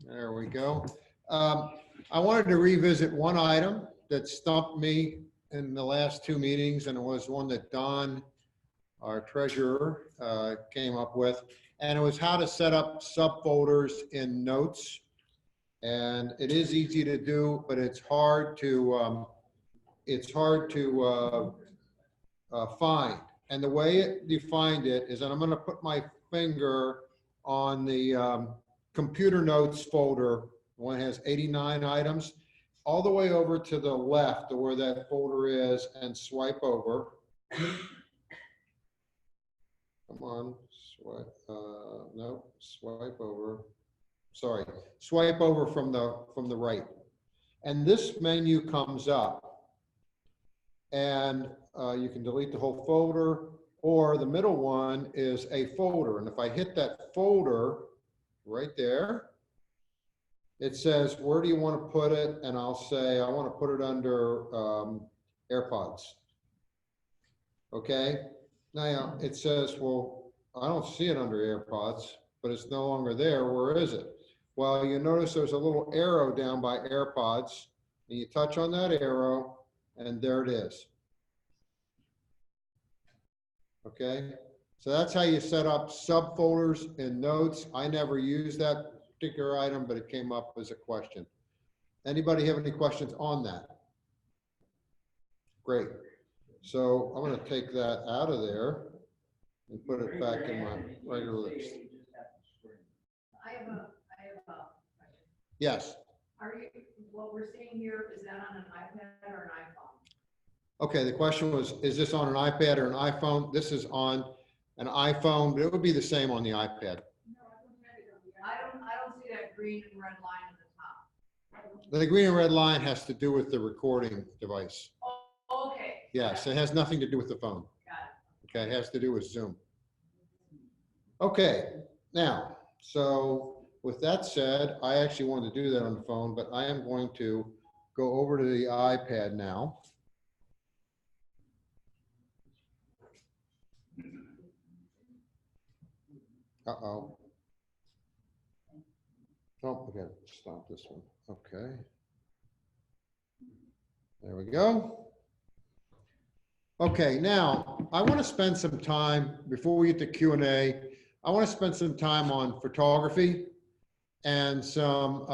There we go. I wanted to revisit one item that stumped me in the last two meetings, and it was one that Don, our treasurer, came up with, and it was how to set up subfolders in notes. And it is easy to do, but it's hard to find. And the way you find it is, and I'm going to put my finger on the computer notes folder. One has 89 items, all the way over to the left to where that folder is, and swipe over. Come on, swipe. No, swipe over. Sorry, swipe over from the right, and this menu comes up, and you can delete the whole folder, or the middle one is a folder. And if I hit that folder right there, it says, where do you want to put it? And I'll say, I want to put it under AirPods. Okay. Now it says, well, I don't see it under AirPods, but it's no longer there. Where is it? Well, you notice there's a little arrow down by AirPods, and you touch on that arrow, and there it is. Okay. So that's how you set up subfolders in notes. I never used that particular item, but it came up as a question. Anybody have any questions on that? Great. So I'm going to take that out of there and put it back in my regular list. I have a Yes. What we're seeing here, is that on an iPad or an iPhone? Okay, the question was, is this on an iPad or an iPhone? This is on an iPhone, but it would be the same on the iPad. I don't see that green and red line at the top. The green and red line has to do with the recording device. Oh, okay. Yes, it has nothing to do with the phone. Got it. Okay, it has to do with Zoom. Okay, now, so with that said, I actually wanted to do that on the phone, but I am going to go over to the iPad now. Uh-oh. Oh, okay, stop this one. Okay. There we go. Okay, now I want to spend some time, before we get to Q&A, I want to spend some time on photography and some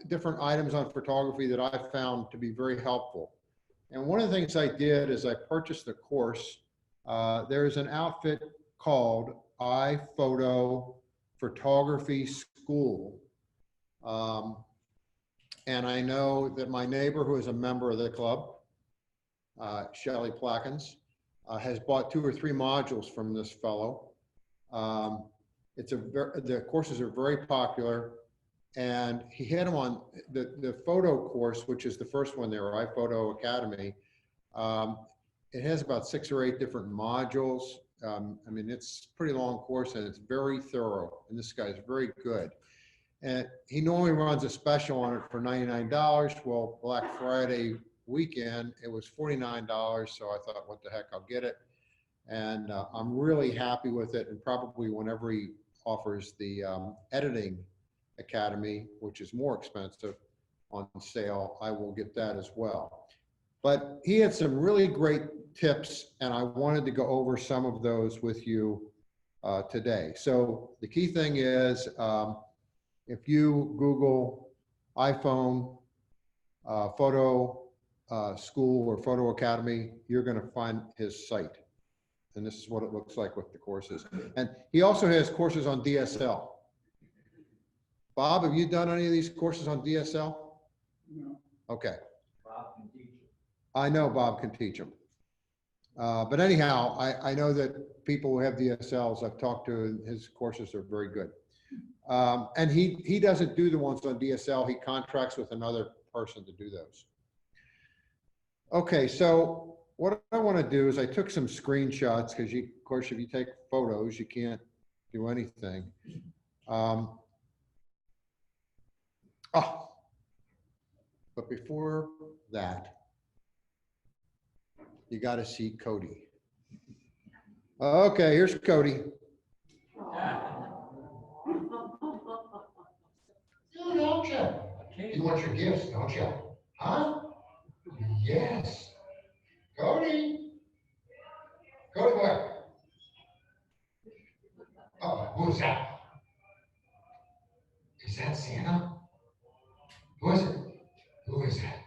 different items on photography that I found to be very helpful. And one of the things I did is I purchased a course. There's an outfit called iPhoto Photography School. And I know that my neighbor, who is a member of the club, Shelley Plackens, has bought 2 or 3 modules from this fellow. The courses are very popular, and he had them on the photo course, which is the first one there, iPhoto Academy. It has about 6 or 8 different modules. I mean, it's a pretty long course, and it's very thorough, and this guy's very good. And he normally runs a special on it for $99. Well, Black Friday weekend, it was $49, so I thought, what the heck, I'll get it. And I'm really happy with it, and probably whenever he offers the editing academy, which is more expensive, on sale, I will get that as well. But he had some really great tips, and I wanted to go over some of those with you today. So the key thing is, if you Google iPhone photo school or photo academy, you're going to find his site. And this is what it looks like with the courses. And he also has courses on DSL. Bob, have you done any of these courses on DSL? No. Okay. Bob can teach it. I know Bob can teach them. But anyhow, I know that people who have DSLs I've talked to, his courses are very good. And he doesn't do the ones on DSL. He contracts with another person to do those. Okay, so what I want to do is I took some screenshots because, of course, if you take photos, you can't do anything. But before that, you got to see Cody. Okay, here's Cody. don't you? You want your gifts, don't you? Huh? Yes. Cody. Cody, boy. Oh, who's that? Is that Santa? Who is it? Who is that?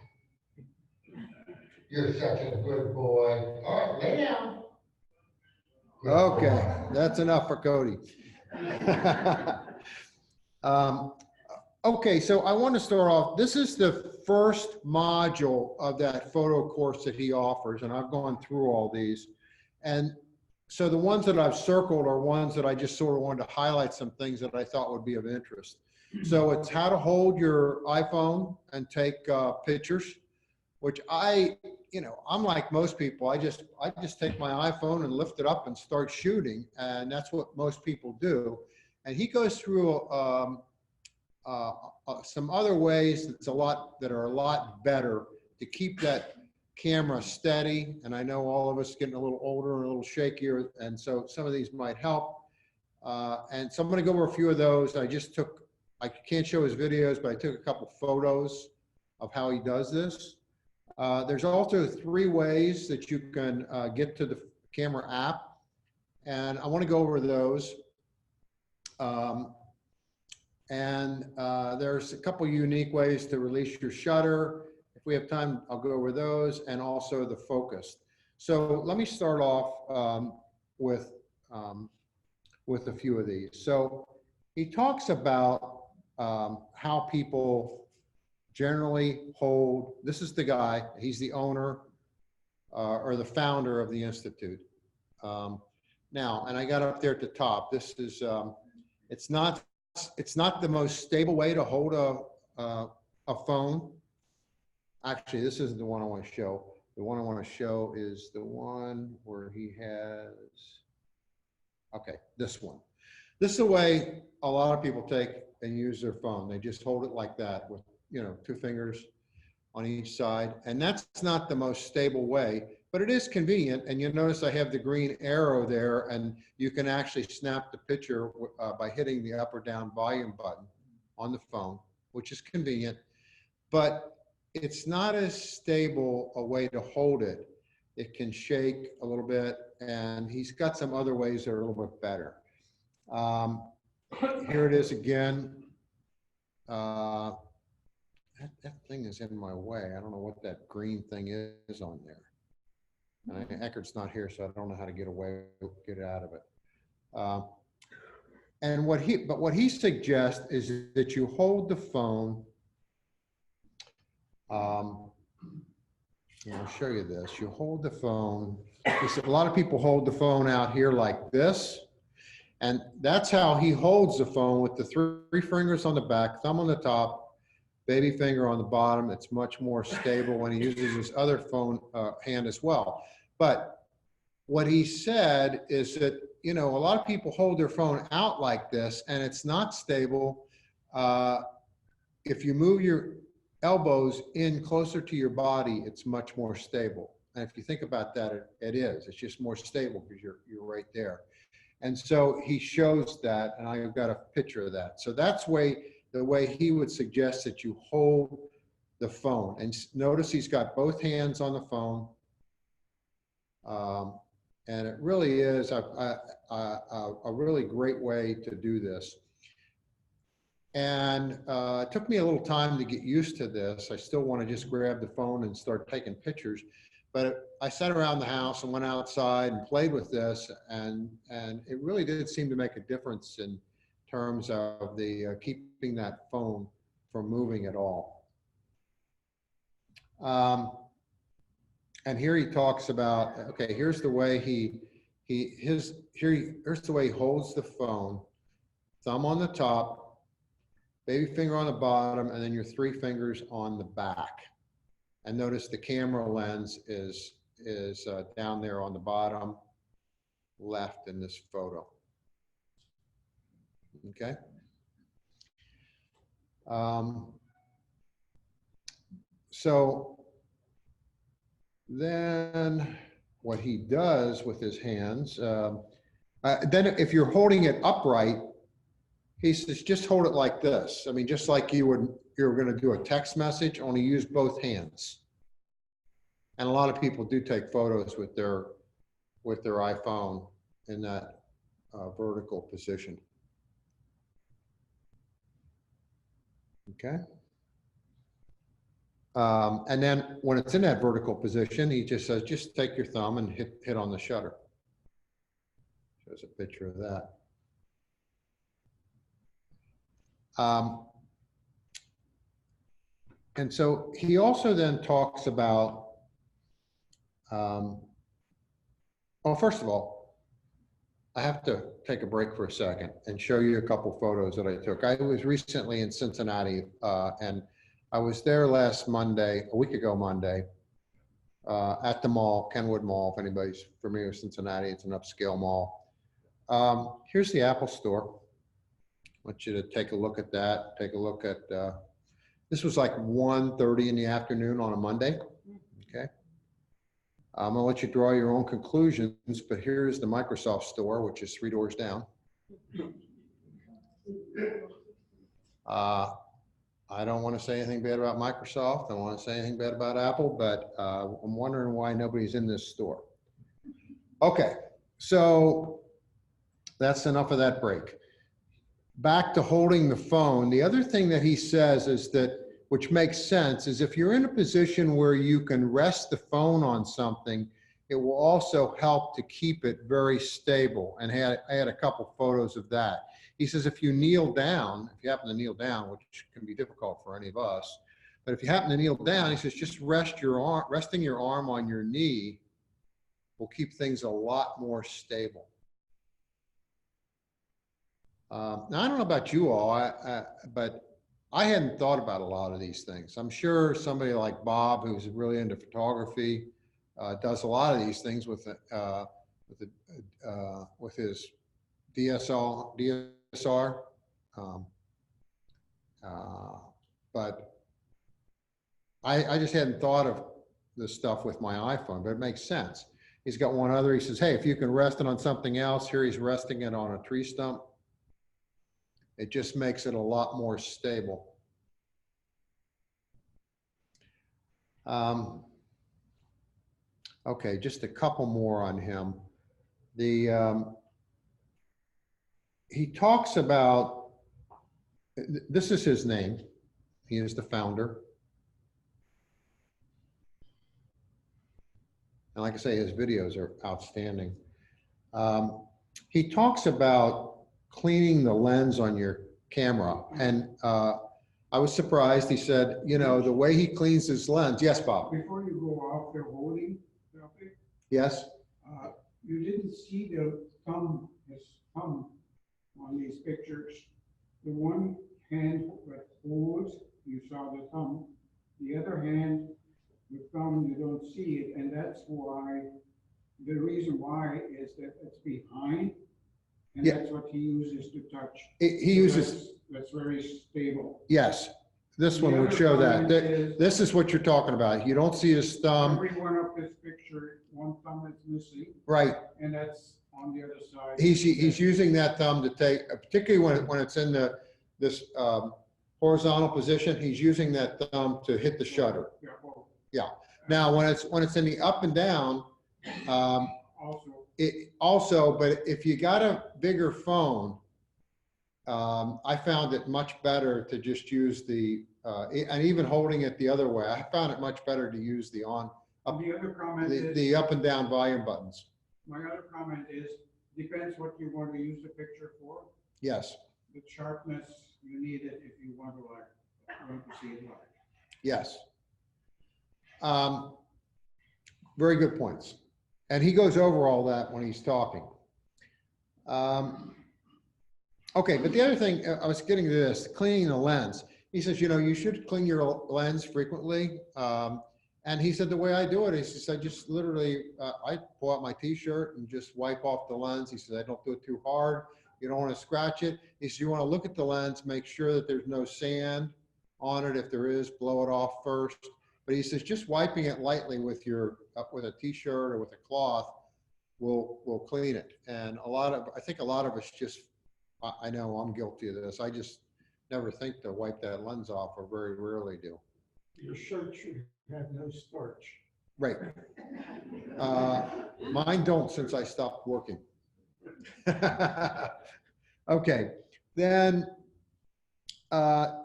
You're such a good boy. All right, lay down. Good Okay, boy. that's enough for Cody. Okay, so I want to start off. This is the first module of that photo course that he offers, and I've gone through all these. And so the ones that I've circled are ones that I just sort of wanted to highlight some things that I thought would be of interest. So it's how to hold your iPhone and take pictures, which I'm like most people. I just take my iPhone and lift it up and start shooting, and that's what most people do. And he goes through some other ways that are a lot better to keep that camera steady. And I know all of us getting a little older and a little shakier, and so some of these might help. And so I'm going to go over a few of those. I can't show his videos, but I took a couple photos of how he does this. There's also 3 ways that you can get to the camera app, and I want to go over those. There's a couple unique ways to release your shutter. If we have time, I'll go over those, and also the focus. So let me start off with a few of these. So he talks about how people generally hold. This is the guy. He's the owner or the founder of the Institute. Now, and I got up there at the top. This is it's not the most stable way to hold a phone. Actually, this isn't the one I want to show. The one I want to show is the one where he has, okay, this one. This is the way a lot of people take and use their phone. They just hold it like that with, 2 fingers on each side. And that's not the most stable way, but it is convenient. And you'll notice I have the green arrow there, and you can actually snap the picture by hitting the up or down volume button on the phone, which is convenient, but it's not as stable a way to hold it. It can shake a little bit, and he's got some other ways that are a little bit better. Here it is again. That thing is in my way. I don't know what that green thing is on there. And Eckert's not here, so I don't know how to get out of it. And what he suggests is that you hold the phone. I'll show you this. You hold the phone. A lot of people hold the phone out here like this. And that's how he holds the phone, with the 3 fingers on the back, thumb on the top, baby finger on the bottom. It's much more stable when he uses his other phone hand as well. But what he said is that, a lot of people hold their phone out like this, and it's not stable. If you move your elbows in closer to your body, it's much more stable. And if you think about that, it is. It's just more stable because you're right there. And so he shows that, and I've got a picture of that. So that's the way he would suggest that you hold the phone. And notice he's got both hands on the phone. And it really is a really great way to do this. And it took me a little time to get used to this. I still want to just grab the phone and start taking pictures. But I sat around the house and went outside and played with this, and it really did seem to make a difference in terms of the keeping that phone from moving at all. And here he talks about, okay, here's the way here's the way he holds the phone: thumb on the top, baby finger on the bottom, and then your 3 fingers on the back. And notice the camera lens is down there on the bottom left in this photo. Okay. So then what he does with his hands, then if you're holding it upright, He says, just hold it like this. I mean, just like you're going to do a text message, only use both hands. And a lot of people do take photos with their iPhone in that vertical position. Okay. And then when it's in that vertical position, he just says, just take your thumb and hit on the shutter. Shows a picture of that. And so he also then talks about, well, first of all, I have to take a break for a second and show you a couple photos that I took. I was recently in Cincinnati, and I was there last Monday, a week ago Monday, at the mall, Kenwood Mall. If anybody's familiar with Cincinnati, it's an upscale mall. Here's the Apple Store. I want you to take a look at that. Take a look at, this was like 1:30 in the afternoon on a Monday. Okay. I'm gonna let you draw your own conclusions, but here's the Microsoft Store, which is 3 doors down. I don't want to say anything bad about Microsoft. I don't want to say anything bad about Apple, but I'm wondering why nobody's in this store. Okay, so that's enough of that break. Back to holding the phone. The other thing that he says is that, which makes sense, is if you're in a position where you can rest the phone on something, it will also help to keep it very stable. And I had a couple photos of that. He says if you kneel down, if you happen to kneel down, which can be difficult for any of us, but if you happen to kneel down, he says just resting your arm on your knee will keep things a lot more stable. Now, I don't know about you all, but I hadn't thought about a lot of these things. I'm sure somebody like Bob, who's really into photography, does a lot of these things with his DSR. But I just hadn't thought of this stuff with my iPhone, but it makes sense. He's got one other. He says, hey, if you can rest it on something else, here he's resting it on a tree stump. It just makes it a lot more stable. Okay, just a couple more on him. He talks about, this is his name. He is the founder. And like I say, his videos are outstanding. He talks about cleaning the lens on your camera. And I was surprised. He said, you know, the way he cleans his lens. Yes, Bob? Before you go off the holding topic, Yes? you didn't see the thumb, his thumb on these pictures. The one hand that holds, you saw the thumb. The other hand, the thumb, you don't see it. And that's why, the reason why is that it's behind. And Yeah. that's what he uses to touch. He So uses, that's very stable. yes. This The one would other show that. comment is- This is what you're talking about. You don't see his thumb. Everyone of this picture, one thumb is missing, Right. and that's on the other side. He's using that thumb to take, particularly when it's in this horizontal position, he's using that thumb to hit the shutter. Yeah, well, Yeah. Now, when it's in the up and down, also, but if you got a bigger phone, I found it much better to just use and even holding it the other way, I found it much better to use the the other comment is, the up and down volume buttons. my other comment is, depends what you want to use the picture for. Yes, The sharpness, you need it if you want to see it live. yes. Very good points. And he goes over all that when he's talking. Okay, but the other thing, I was getting to this, cleaning the lens. He says, you know, you should clean your lens frequently. And he said, the way I do it is, he said, just literally, I pull out my t-shirt and just wipe off the lens. He said, I don't do it too hard. You don't want to scratch it. He said, you want to look at the lens, make sure that there's no sand on it. If there is, blow it off first. But he says, just wiping it lightly with a t-shirt or with a cloth will clean it. And I think a lot of us just I know I'm guilty of this. I just never think to wipe that lens off, or very rarely do. Your shirt should have no starch. Right. Mine don't, since I stopped working. Okay, then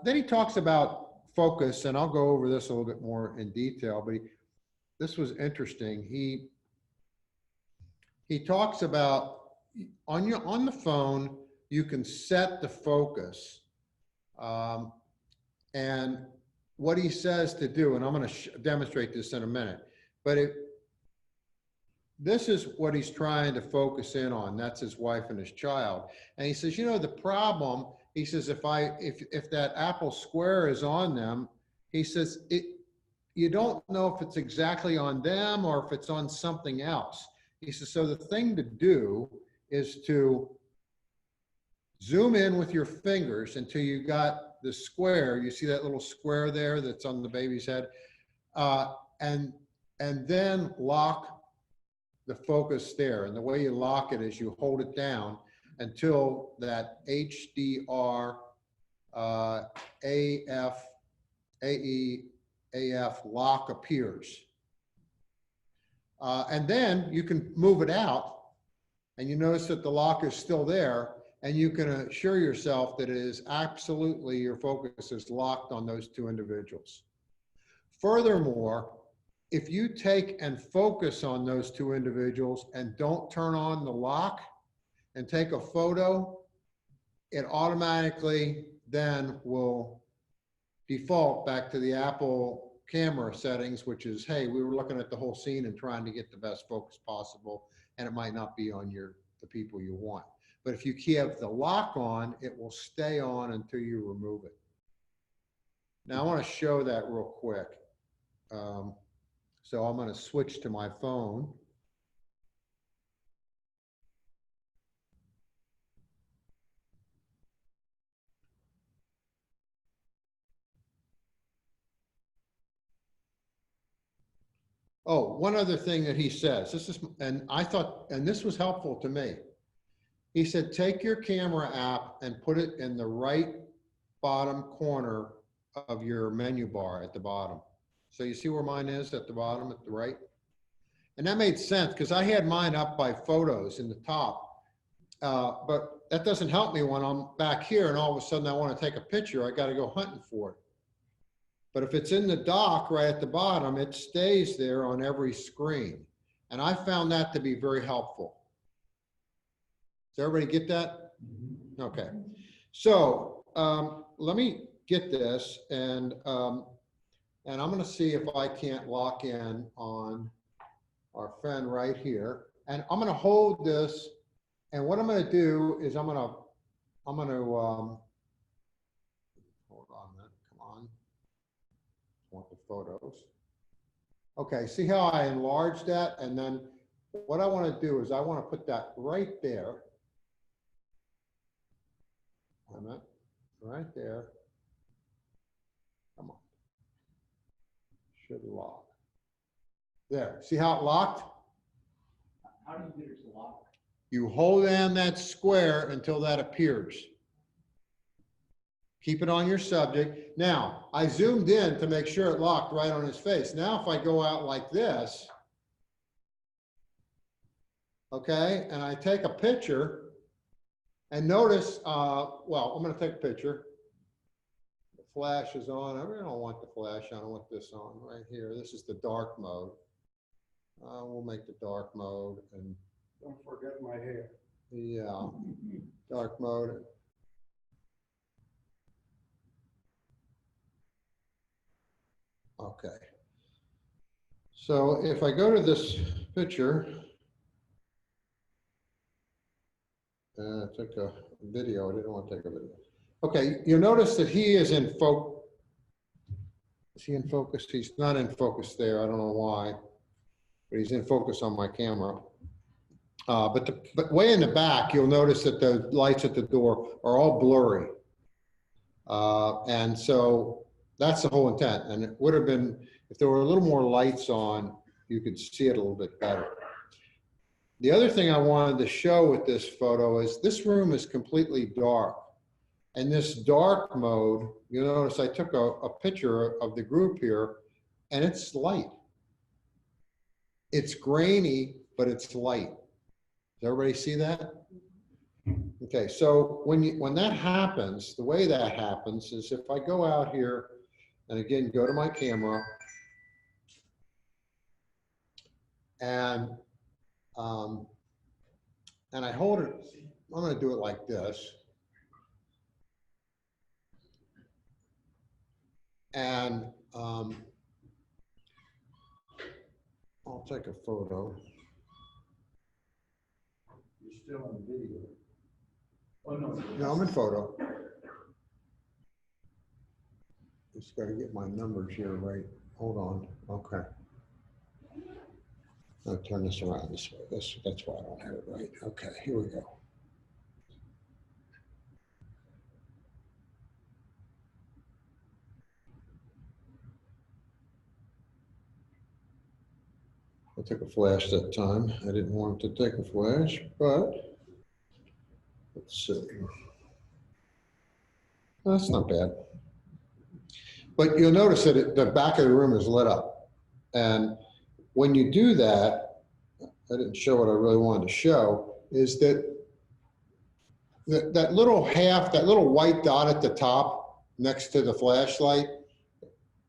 he talks about focus, and I'll go over this a little bit more in detail, but this was interesting. He talks about on the phone, you can set the focus, and what he says to do, and I'm going to demonstrate this in a minute, but this is what he's trying to focus in on. That's his wife and his child. And he says, you know, the problem, he says, if that Apple Square is on them, he says, you don't know if it's exactly on them or if it's on something else. He says, so the thing to do is to zoom in with your fingers until you got the square. You see that little square there that's on the baby's head? And then lock the focus there. And the way you lock it is you hold it down until that HDR AF lock appears. And then you can move it out, and you notice that the lock is still there, and you can assure yourself that it is absolutely, your focus is locked on those two individuals. Furthermore, if you take and focus on those two individuals and don't turn on the lock and take a photo, it automatically then will default back to the Apple camera settings, which is, hey, we were looking at the whole scene and trying to get the best focus possible, and it might not be on the people you want. But if you keep the lock on, it will stay on until you remove it. Now I want to show that real quick. So I'm going to switch to my phone. Oh, one other thing that he says, and I thought, and this was helpful to me. He said, take your camera app and put it in the right bottom corner of your menu bar at the bottom. So you see where mine is at the bottom, at the right? And that made sense because I had mine up by photos in the top. But that doesn't help me when I'm back here and all of a sudden I want to take a picture. I got to go hunting for it. But if it's in the dock right at the bottom, it stays there on every screen. And I found that to be very helpful. Does everybody get that? Okay. So let me get this, and I'm going to see if I can't lock in on our friend right here. And I'm going to hold this, and what I'm going to do is I'm going to hold on a minute. Come on. I want the photos. Okay, see how I enlarged that? And then what I want to do is I want to put that right there. Right there. Come on. Should lock. There. See how it locked? How do you get it to lock? You hold down that square until that appears. Keep it on your subject. Now, I zoomed in to make sure it locked right on his face. Now, if I go out like this, okay, and I take a picture, and notice, well, I'm going to take a picture. The flash is on. I really don't want the flash on. I want this on right here. This is the dark mode. We'll make the dark mode. And Don't forget my hair. yeah, dark mode. Okay. So if I go to this picture, I took a video. I didn't want to take a video. Okay, you'll notice that he is in focus. Is he in focus? He's not in focus there. I don't know why, but he's in focus on my camera. But way in the back, you'll notice that the lights at the door are all blurry. And so that's the whole intent. And it would have been, if there were a little more lights on, you could see it a little bit better. The other thing I wanted to show with this photo is this room is completely dark. And this dark mode, you'll notice I took a picture of the group here, and it's light. It's grainy, but it's light. Does everybody see that? Okay, so when that happens, the way that happens is if I go out here and again go to my camera and I hold it, I'm going to do it like this. And I'll take a photo. You're still on video. Oh, no. No, I'm in photo. Just got to get my numbers here right. Hold on. Okay. I'll turn this around this way. That's why I don't have it right. Okay, here we go. I took a flash that time. I didn't want to take a flash, but let's see. That's not bad. But you'll notice that the back of the room is lit up. And when you do that, I didn't show what I really wanted to show, is that that little white dot at the top next to the flashlight,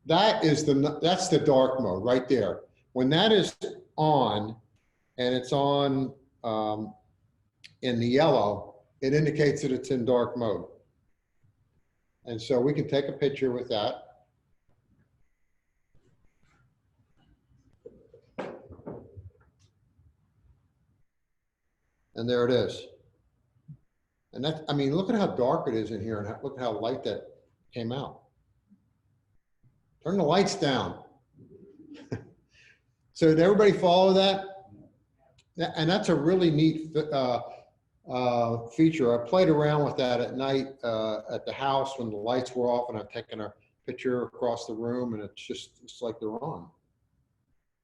that's the dark mode right there. When that is on, and it's on in the yellow, it indicates that it's in dark mode. And so we can take a picture with that. And there it is. And that, I mean, look at how dark it is in here and look at how light that came out. Turn the lights down. So did everybody follow that? And that's a really neat feature. I played around with that at night at the house when the lights were off, and I've taken a picture across the room, and it's like they're on.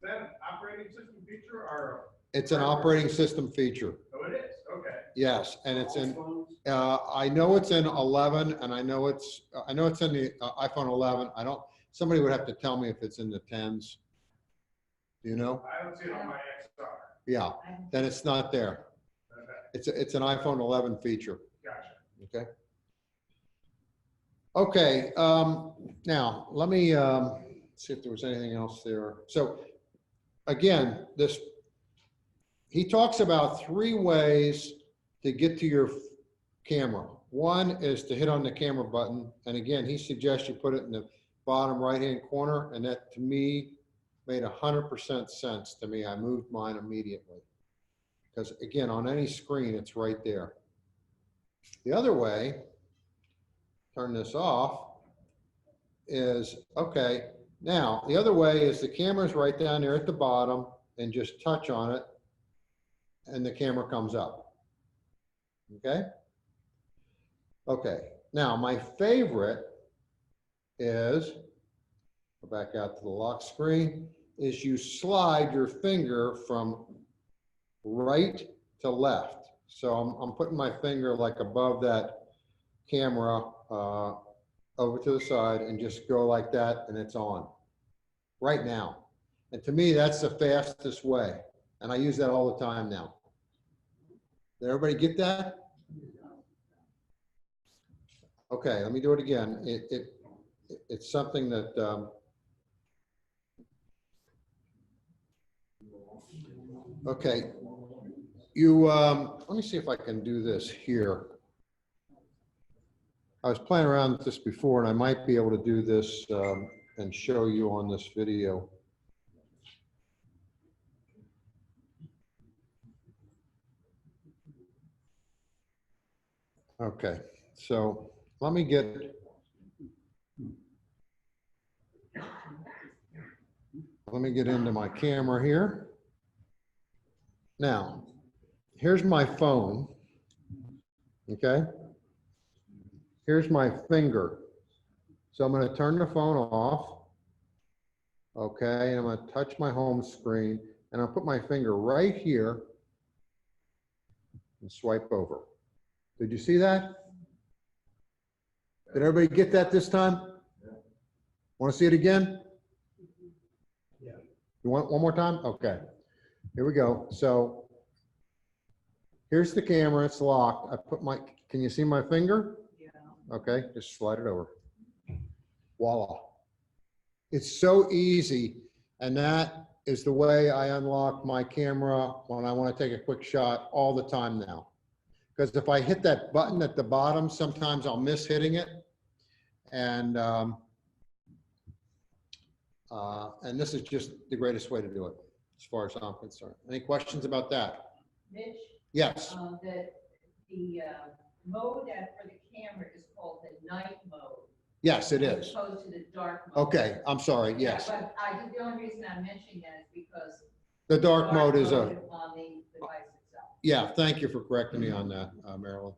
Is that an operating system feature or? It's an operating system feature. Oh, it is, okay. Yes, and it's in, I know it's in 11, and I know it's in the iPhone 11. Somebody would have to tell me if it's in the 10s. Do you know? I don't see it on my XR. Yeah, then it's not there. Okay, It's an iPhone 11 feature. gotcha. Okay. Now let me see if there was anything else there. So again, he talks about 3 ways to get to your camera. One is to hit on the camera button. And again, he suggests you put it in the bottom right-hand corner. And that to me made 100% sense to me. I moved mine immediately. Because again, on any screen, it's right there. The other way, turn this off, is, okay, now the other way is the camera's right down there at the bottom and just touch on it and the camera comes up. Okay? Okay, now my favorite is, go back out to the lock screen, is you slide your finger from right to left. So I'm putting my finger like above that camera over to the side and just go like that and it's on right now. And to me, that's the fastest way. And I use that all the time now. Did everybody get that? Okay, let me do it again. It's something that okay. Let me see if I can do this here. I was playing around with this before, and I might be able to do this and show you on this video. Okay, so let me get into my camera here. Now, here's my phone, okay? Here's my finger. So I'm going to turn the phone off, okay? And I'm going to touch my home screen, and I'll put my finger right here, and swipe over. Did you see that? Did everybody get that this time? Want to see it again? Yeah. You want one more time? Okay. Here we go. So here's the camera. It's locked. I put my, can you see my finger? Yeah. Okay, just slide it over. Voila. It's so easy. And that is the way I unlock my camera when I want to take a quick shot all the time now. Because if I hit that button at the bottom, sometimes I'll miss hitting it. And this is just the greatest way to do it, as far as I'm concerned. Any questions about that? Mitch, Yes. the mode for the camera is called the night mode. Yes, it As is. opposed to the dark mode. Okay, I'm sorry. Yes. Yeah, but the only reason I'm mentioning that is because. The dark mode is a, on the device itself. yeah, thank you for correcting me on that, Marilyn.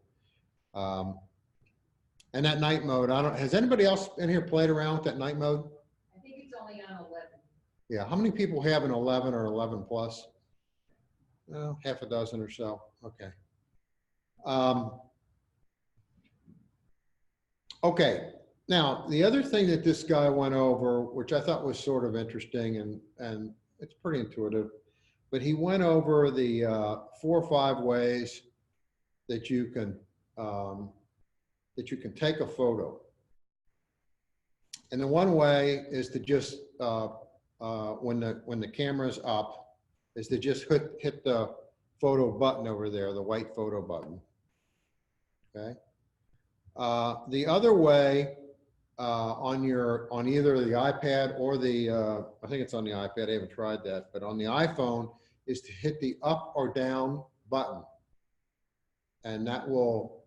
And that night mode, I don't, has anybody else in here played around with that night mode? I think it's only on 11. Yeah, how many people have an 11 or 11 plus? Oh, half a dozen or so. Okay. Okay. Now, the other thing that this guy went over, which I thought was sort of interesting and it's pretty intuitive, but he went over the 4 or 5 ways that you can take a photo. And the one way is to just when the camera's up, is to just hit the photo button over there, the white photo button. Okay. The other way on either the iPad or the I think it's on the iPad. I haven't tried that, but on the iPhone is to hit the up or down button, and that will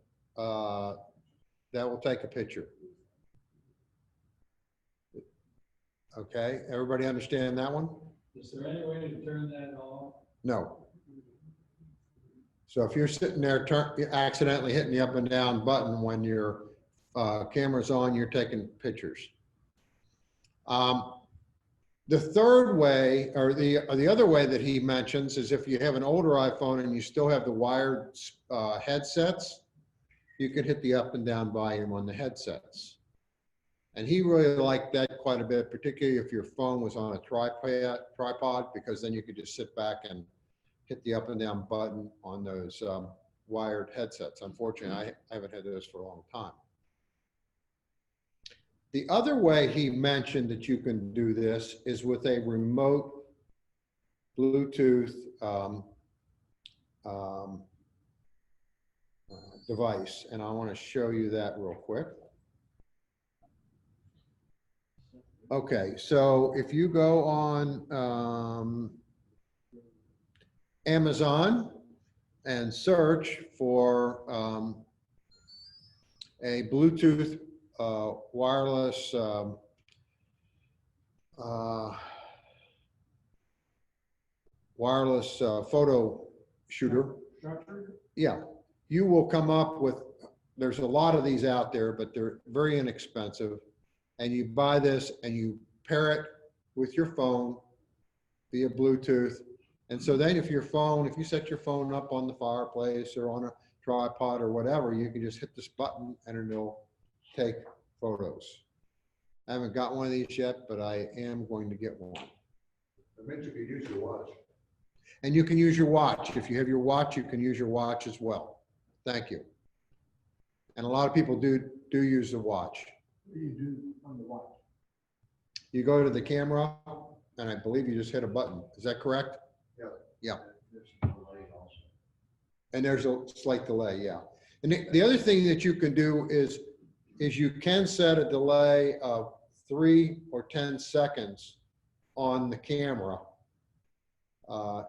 take a picture. Okay, everybody understand that one? Is there any way to turn that off? No. So if you're sitting there accidentally hitting the up and down button when your camera's on, you're taking pictures. The third way, or the other way that he mentions, is if you have an older iPhone and you still have the wired headsets, you can hit the up and down volume on the headsets. And he really liked that quite a bit, particularly if your phone was on a tripod, because then you could just sit back and hit the up and down button on those wired headsets. Unfortunately, I haven't had those for a long time. The other way he mentioned that you can do this is with a remote Bluetooth device. And I want to show you that real quick. Okay, so if you go on Amazon and search for a Bluetooth wireless photo shooter. Yeah, you will come up with, there's a lot of these out there, but they're very inexpensive. And you buy this and you pair it with your phone via Bluetooth. And so then if you set your phone up on the fireplace or on a tripod or whatever, you can just hit this button and it'll take photos. I haven't got one of these yet, but I am going to get one. I meant you could use your watch. And you can use your watch. If you have your watch, you can use your watch as well. Thank you. And a lot of people do use the watch. What do you do on the watch? You go to the camera, and I believe you just hit a button. Is that correct? Yeah. Yeah. There's a delay also. And there's a slight delay, yeah. And the other thing that you can do is you can set a delay of 3 or 10 seconds on the camera.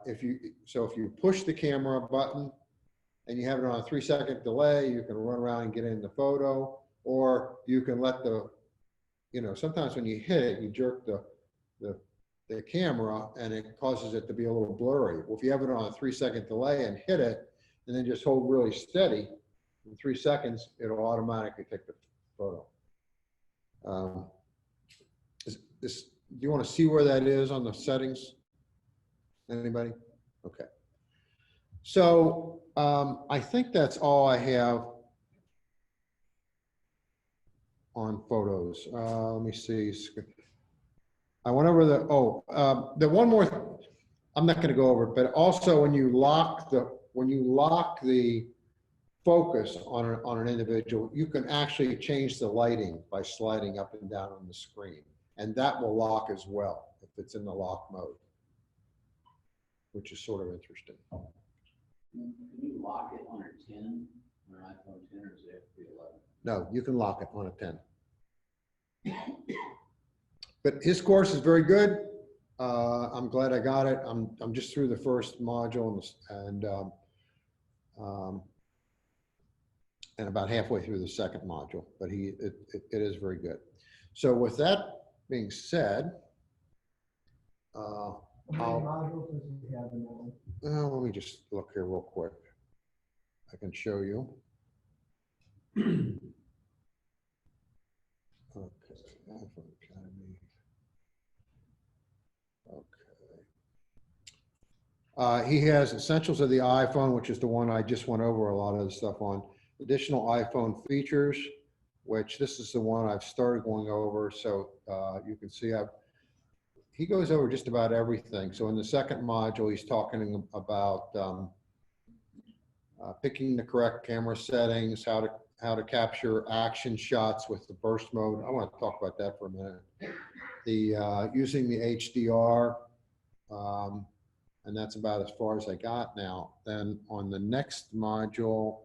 If you push the camera button and you have it on a 3-second delay, you can run around and get in the photo, or you can let sometimes when you hit it, you jerk the camera and it causes it to be a little blurry. Well, if you have it on a 3-second delay and hit it, and then just hold really steady, in 3 seconds, it'll automatically take the photo. Do you want to see where that is on the settings? Anybody? Okay. So I think that's all I have on photos. Let me see. I went over the one more, I'm not going to go over it, but also when you lock the focus on an individual, you can actually change the lighting by sliding up and down on the screen. And that will lock as well if it's in the lock mode, which is sort of interesting. Can you lock it on a 10, on an iPhone 10, or does it have to be 11? No, you can lock it on a 10. But his course is very good. I'm glad I got it. I'm just through the first module and about halfway through the second module, but it is very good. So with that being said, How many modules does he have in all? let me just look here real quick. I can show you. Okay, iPhone Academy. Okay. He has Essentials of the iPhone, which is the one I just went over a lot of the stuff on. Additional iPhone features, which this is the one I've started going over. So you can see he goes over just about everything. So in the second module, he's talking about picking the correct camera settings, how to capture action shots with the burst mode. I want to talk about that for a minute. The using the HDR, and that's about as far as I got now. Then on the next module,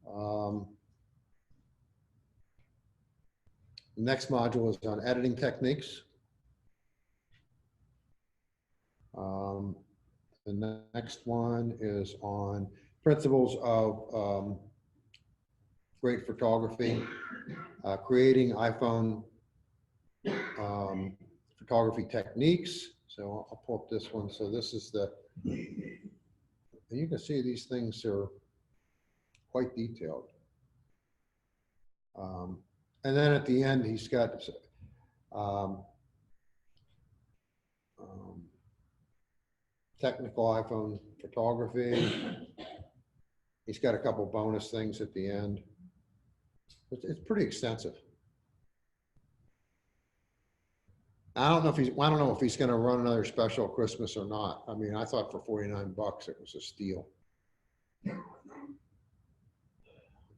the next module is on editing techniques. The next one is on principles of great photography, creating iPhone photography techniques. So I'll pull up this one. So this is and you can see these things are quite detailed. And then at the end, he's got technical iPhone photography. He's got a couple bonus things at the end. It's pretty extensive. I don't know if he's going to run another special Christmas or not. I mean, I thought for $49 it was a steal,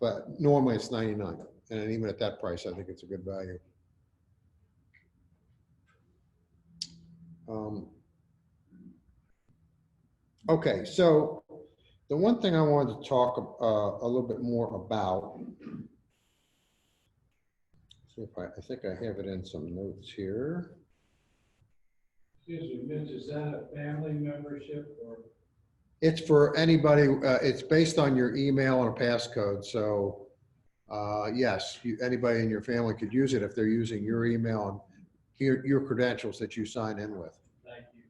but normally it's $99, and even at that price, I think it's a good value. Okay, so the one thing I wanted to talk a little bit more about. See if I think I have it in some notes here. Excuse me, Mitch, is that a family membership or? It's for anybody. It's based on your email and a passcode. So yes, anybody in your family could use it if they're using your email and your credentials that you sign in with. Thank you.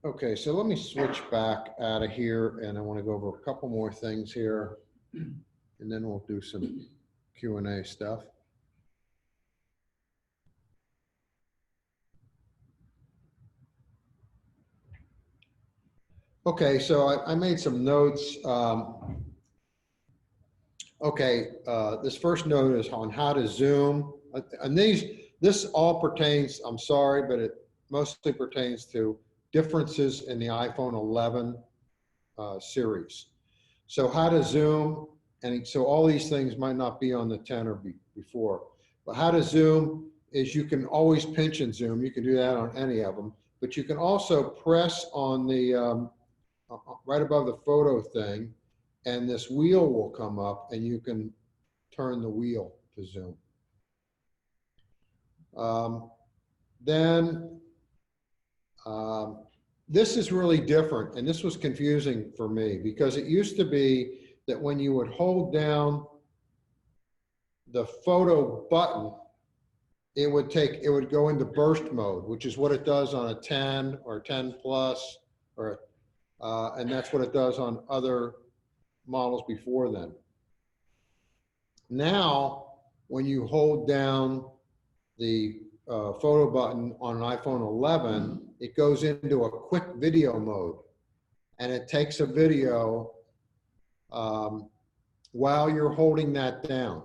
Okay, so let me switch back out of here, and I want to go over a couple more things here, and then we'll do some Q&A stuff. Okay, so I made some notes. This first note is on how to zoom, and this all pertains, I'm sorry, but it mostly pertains to differences in the iPhone 11 series. So how to zoom, and so all these things might not be on the 10 or before, but how to zoom is you can always pinch and zoom. You can do that on any of them, but you can also press on the, right above the photo thing, and this wheel will come up and you can turn the wheel to zoom. This is really different, and this was confusing for me because it used to be that when you would hold down the photo button, it would go into burst mode, which is what it does on a 10 or 10 plus, and that's what it does on other models before then. Now, when you hold down the photo button on an iPhone 11, it goes into a quick video mode. And it takes a video while you're holding that down.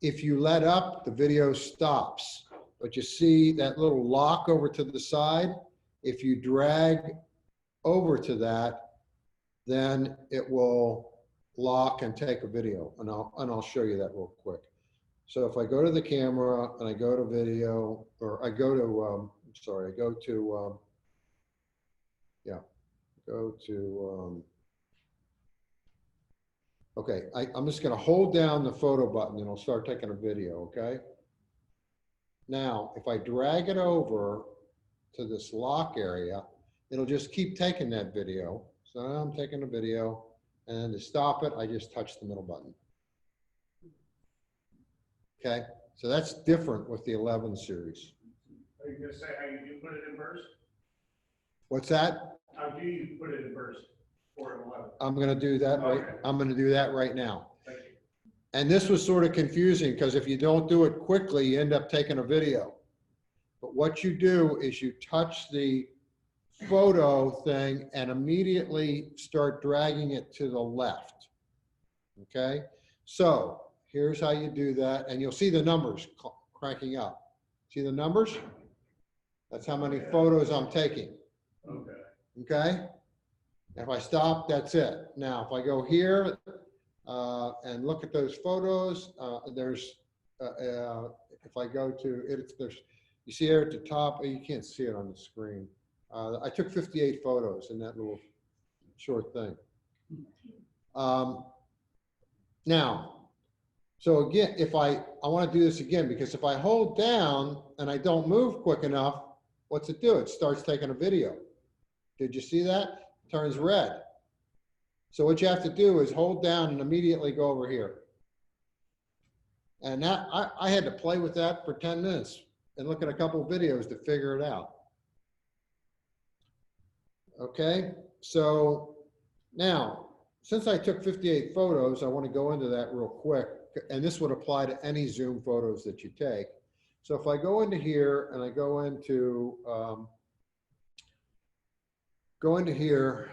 If you let up, the video stops. But you see that little lock over to the side? If you drag over to that, then it will lock and take a video. And I'll show you that real quick. So if I go to the camera and I go to video, or I go to, okay, I'm just gonna hold down the photo button and it'll start taking a video, okay? Now, if I drag it over to this lock area, it'll just keep taking that video. So now I'm taking a video, and to stop it, I just touch the middle button. Okay, so that's different with the 11 series. Are you gonna say how you do put it in burst? What's that? How do you put it in burst for an 11? I'm gonna do that right, Okay. I'm gonna do that right now. Thank you. And this was sort of confusing because if you don't do it quickly, you end up taking a video. But what you do is you touch the photo thing and immediately start dragging it to the left. Okay, so here's how you do that, and you'll see the numbers cranking up. See the numbers? That's how many photos I'm taking. Okay. Okay, if I stop, that's it. Now, if I go here and look at those photos, if I go to it, you see there at the top, you can't see it on the screen. I took 58 photos in that little short thing. Now, so again, if I want to do this again, because if I hold down and I don't move quick enough, what's it do? It starts taking a video. Did you see that? It turns red. So what you have to do is hold down and immediately go over here. And that, I had to play with that for 10 minutes and look at a couple of videos to figure it out. Okay, so now, since I took 58 photos, I want to go into that real quick. And this would apply to any Zoom photos that you take. So if I go into here and I go into here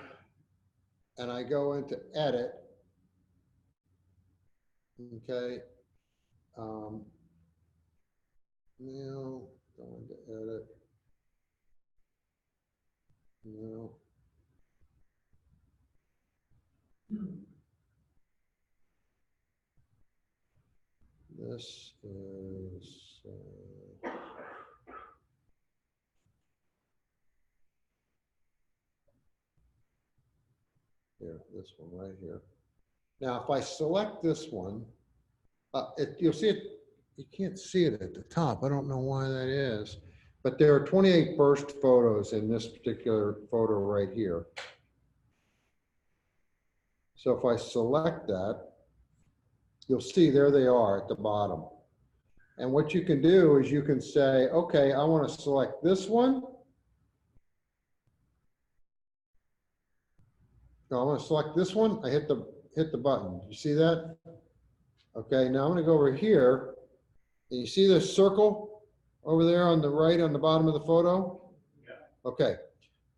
and I go into edit, okay, now go into edit, no. This is here, this one right here. Now, if I select this one, you'll see it, you can't see it at the top. I don't know why that is, but there are 28 burst photos in this particular photo right here. So if I select that, you'll see there they are at the bottom. And what you can do is you can say, okay, I want to select this one. No, I want to select this one. I hit the button. You see that? Okay, now I'm going to go over here. And you see this circle over there on the right on the bottom of the photo? Yeah. Okay.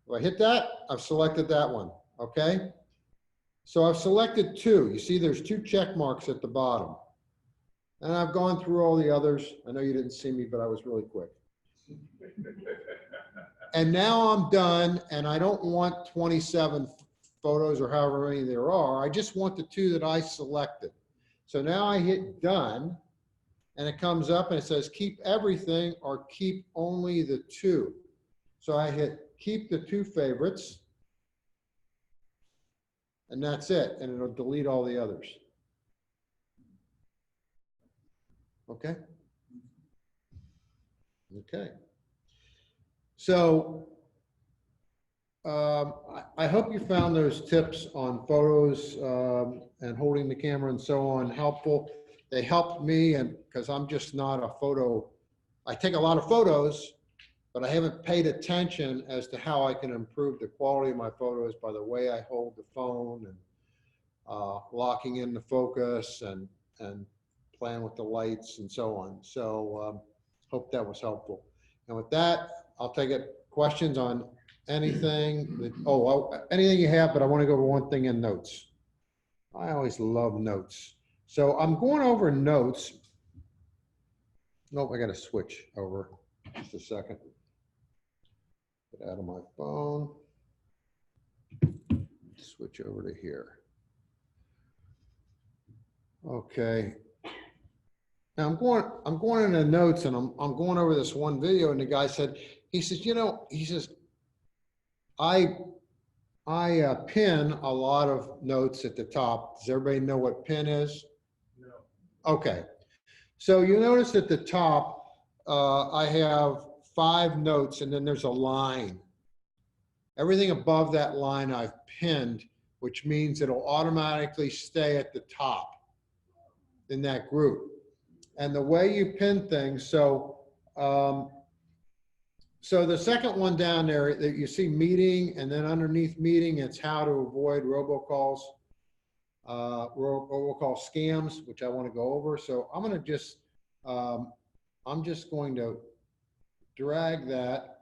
If I hit that, I've selected that one. Okay. So I've selected two. You see there's two check marks at the bottom. And I've gone through all the others. I know you didn't see me, but I was really quick. And now I'm done, and I don't want 27 photos or however many there are. I just want the two that I selected. So now I hit done, and it comes up and it says keep everything or keep only the two. So I hit keep the two favorites, and that's it, and it'll delete all the others. Okay. Okay. So I hope you found those tips on photos and holding the camera and so on helpful. They helped me, and because I'm just not a photo, I take a lot of photos, but I haven't paid attention as to how I can improve the quality of my photos by the way I hold the phone and locking in the focus and playing with the lights and so on. So hope that was helpful. And with that, I'll take it, questions on anything, anything you have, but I want to go over one thing in notes. I always love notes. So I'm going over notes. Nope, I got to switch over. Just a second. Get out of my phone. Switch over to here. Okay. Now I'm going into notes, and I'm going over this one video, and the guy said, he says, I pin a lot of notes at the top. Does everybody know what pin is? No. Okay. So you notice at the top, I have 5 notes, and then there's a line. Everything above that line I've pinned, which means it'll automatically stay at the top in that group. And the way you pin things, so the second one down there that you see meeting, and then underneath meeting, it's how to avoid robocalls, robocall scams, which I want to go over. So I'm going to just, I'm just going to drag that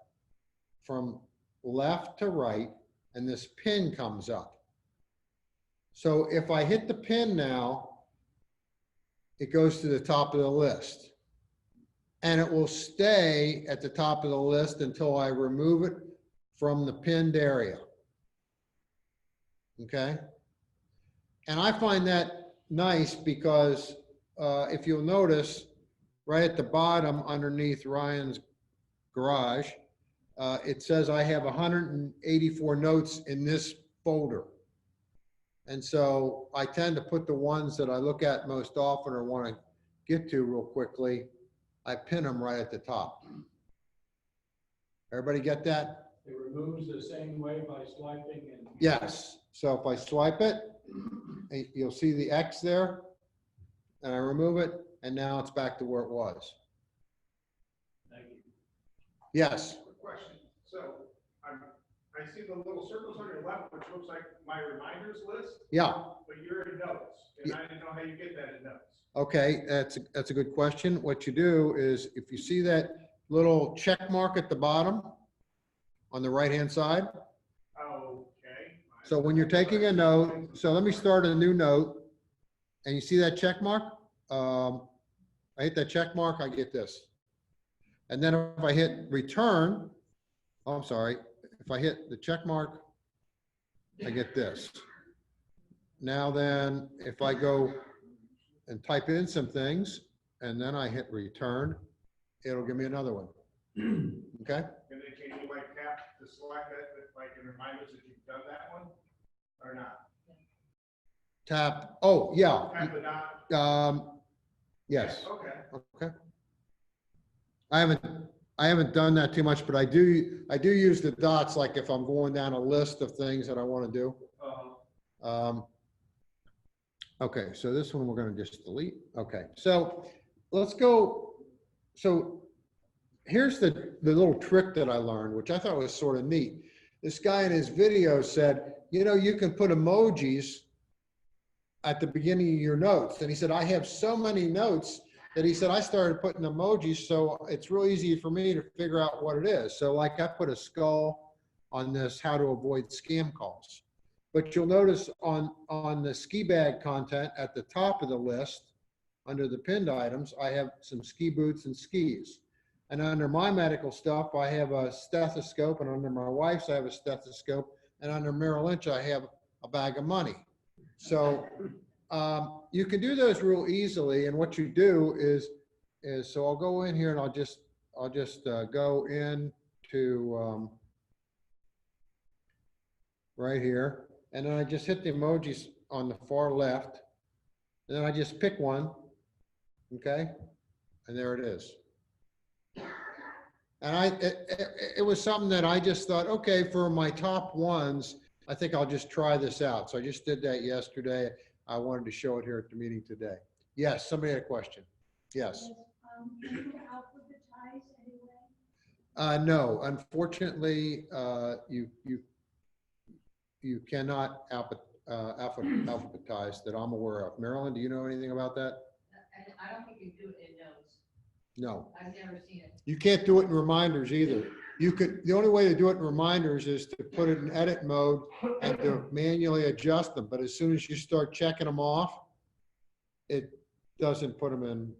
from left to right, and this pin comes up. So if I hit the pin now, it goes to the top of the list. And it will stay at the top of the list until I remove it from the pinned area. Okay? And I find that nice because if you'll notice, right at the bottom underneath Ryan's garage, it says I have 184 notes in this folder. And so I tend to put the ones that I look at most often or want to get to real quickly, I pin them right at the top. Everybody get that? It removes the same way by swiping and. Yes. So if I swipe it, you'll see the X there, and I remove it, and now it's back to where it was. Thank you. Yes. Quick question. So I see the little circles on your left, which looks like my reminders list, Yeah. but you're in notes, and I didn't know how you get that in notes. Okay, that's a good question. What you do is, if you see that little check mark at the bottom on the right-hand side, Okay. so when you're taking a note, so let me start a new note, and you see that check mark? I hit that check mark, I get this. And then if I hit return, oh, I'm sorry, if I hit the check mark, I get this. Now then, if I go and type in some things, and then I hit return, it'll give me another one. Okay? And then can you like tap to select that, like in reminders that you've done that one, or not? Tap, oh, yeah. Tap the dot? Yes, Okay. okay. I haven't done that too much, but I do use the dots, like if I'm going down a list of things that I want to do. Okay, so this one we're going to just delete. Okay, so let's go. So here's the little trick that I learned, which I thought was sort of neat. This guy in his video said, you can put emojis at the beginning of your notes. And he said, I have so many notes that he said, I started putting emojis, so it's real easy for me to figure out what it is. So like I put a skull on this, how to avoid scam calls. But you'll notice on the ski bag content at the top of the list, under the pinned items, I have some ski boots and skis. And under my medical stuff, I have a stethoscope, and under my wife's, I have a stethoscope, and under Merrill Lynch, I have a bag of money. So you can do those real easily. And what you do is so I'll go in here and I'll just go into right here. And then I just hit the emojis on the far left, and then I just pick one, okay? And there it is. And it was something that I just thought, okay, for my top ones, I think I'll just try this out. So I just did that yesterday. I wanted to show it here at the meeting today. Yes, somebody had a question. Yes. Can you alphabetize anyway? No, unfortunately, you cannot alphabetize that I'm aware of. Marilyn, do you know anything about that? I don't think you do it in notes. No. I've never seen it. You can't do it in reminders either. You could, the only way to do it in reminders is to put it in edit mode and to manually adjust them. But as soon as you start checking them off, it doesn't put them in.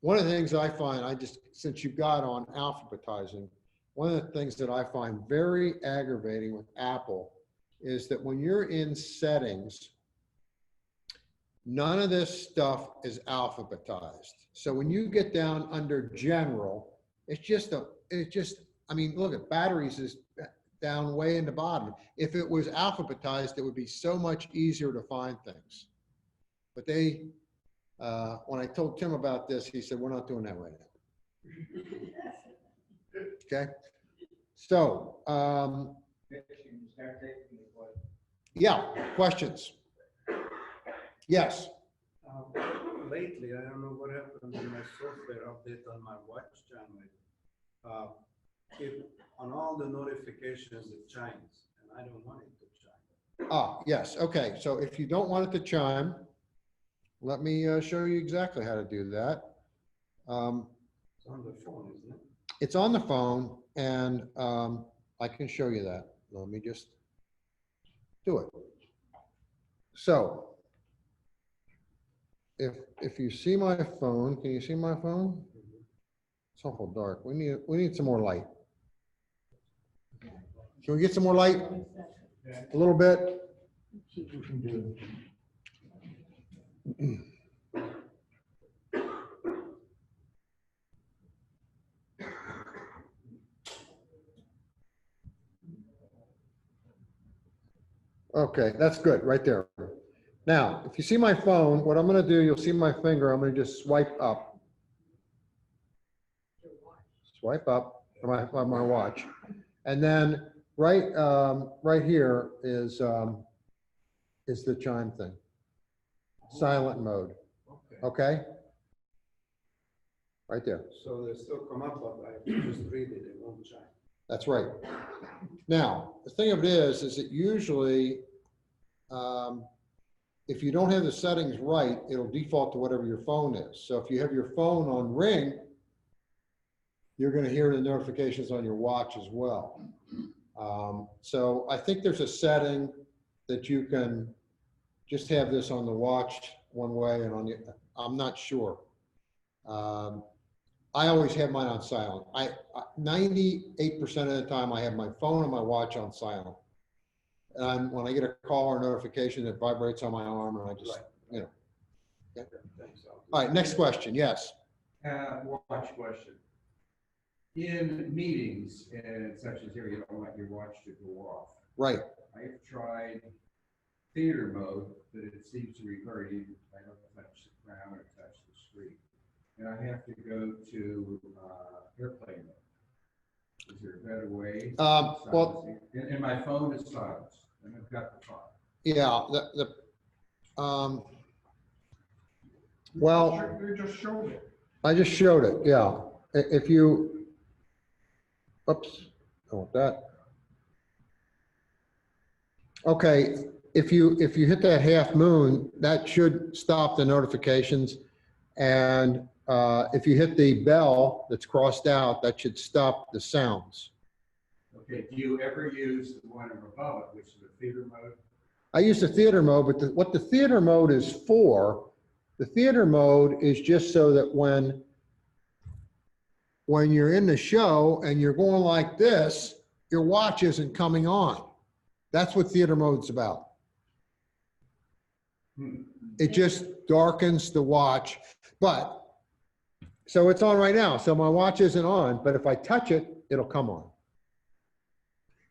One of the things I find, since you got on alphabetizing, one of the things that I find very aggravating with Apple is that when you're in settings, none of this stuff is alphabetized. So when you get down under general, I mean, look at batteries is down way in the bottom. If it was alphabetized, it would be so much easier to find things. But when I told Tim about this, he said, we're not doing that right now. Okay. So, yeah, questions? Yes. Lately, I don't know what happened in my software update on my watch channel. If on all the notifications it chimes, and I don't want it to chime. Ah, yes. Okay. So if you don't want it to chime, let me show you exactly how to do that. It's on the phone, isn't it? It's on the phone, and I can show you that. Let me just do it. So if you see my phone, can you see my phone? It's awful dark. We need some more light. Can we get some more light? A little bit. Okay, that's good right there. Now, if you see my phone, what I'm going to do, you'll see my finger. I'm going to just swipe up. Swipe up on my watch. And then right here is the chime thing. Silent mode. Okay? Right there. So they still come up, but I have to just read it, it won't chime. That's right. Now, the thing of it is that usually, if you don't have the settings right, it'll default to whatever your phone is. So if you have your phone on ring, you're going to hear the notifications on your watch as well. So I think there's a setting that you can just have this on the watch one way and on the, I'm not sure. I always have mine on silent. 98% of the time I have my phone and my watch on silent. And when I get a call or notification, it vibrates on my arm and I just, you know. Okay. All right, next question, yes. Watch question. In meetings and such as here, you don't want your watch to go off. Right. I have tried theater mode, but it seems to revert even if I don't touch the ground or touch the screen. And I have to go to airplane mode. Is there a better way? Well, and my phone is silenced, and I've got the phone. Yeah, well, You just showed it. I just showed it, yeah. If you, oops, I want that. Okay, if you hit that half moon, that should stop the notifications. And if you hit the bell that's crossed out, that should stop the sounds. Okay, do you ever use the one above it, which is the theater mode? I use the theater mode, but what the theater mode is for, the theater mode is just so that when you're in the show and you're going like this, your watch isn't coming on. That's what theater mode's about. It just darkens the watch, but so it's on right now. So my watch isn't on, but if I touch it, it'll come on.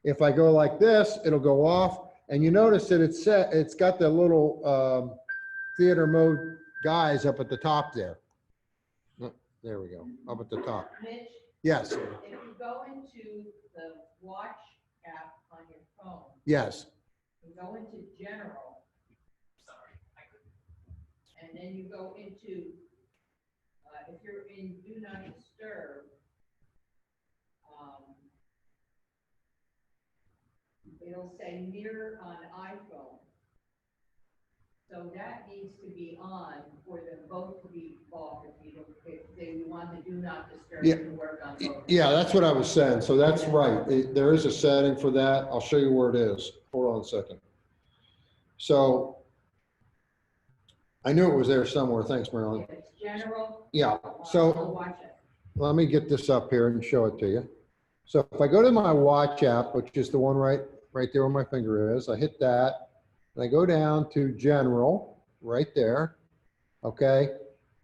If I go like this, it'll go off. And you notice that it's got the little theater mode guys up at the top there. Oh, there we go, up at the top. Mitch, Yes, if you go into the watch app on your phone, yes. you go into general. And then you go into, if you're in do not disturb, it'll say mirror on iPhone. So that needs to be on for them both to be off if they want to do not disturb Yeah. to work on both. Yeah, that's what I was saying. So that's right. There is a setting for that. I'll show you where it is. Hold on a second. So I knew it was there somewhere. Thanks, Marilyn. If it's general. Yeah, I'll so watch it. let me get this up here and show it to you. So if I go to my watch app, which is the one right there where my finger is, I hit that, and I go down to general, right there, okay?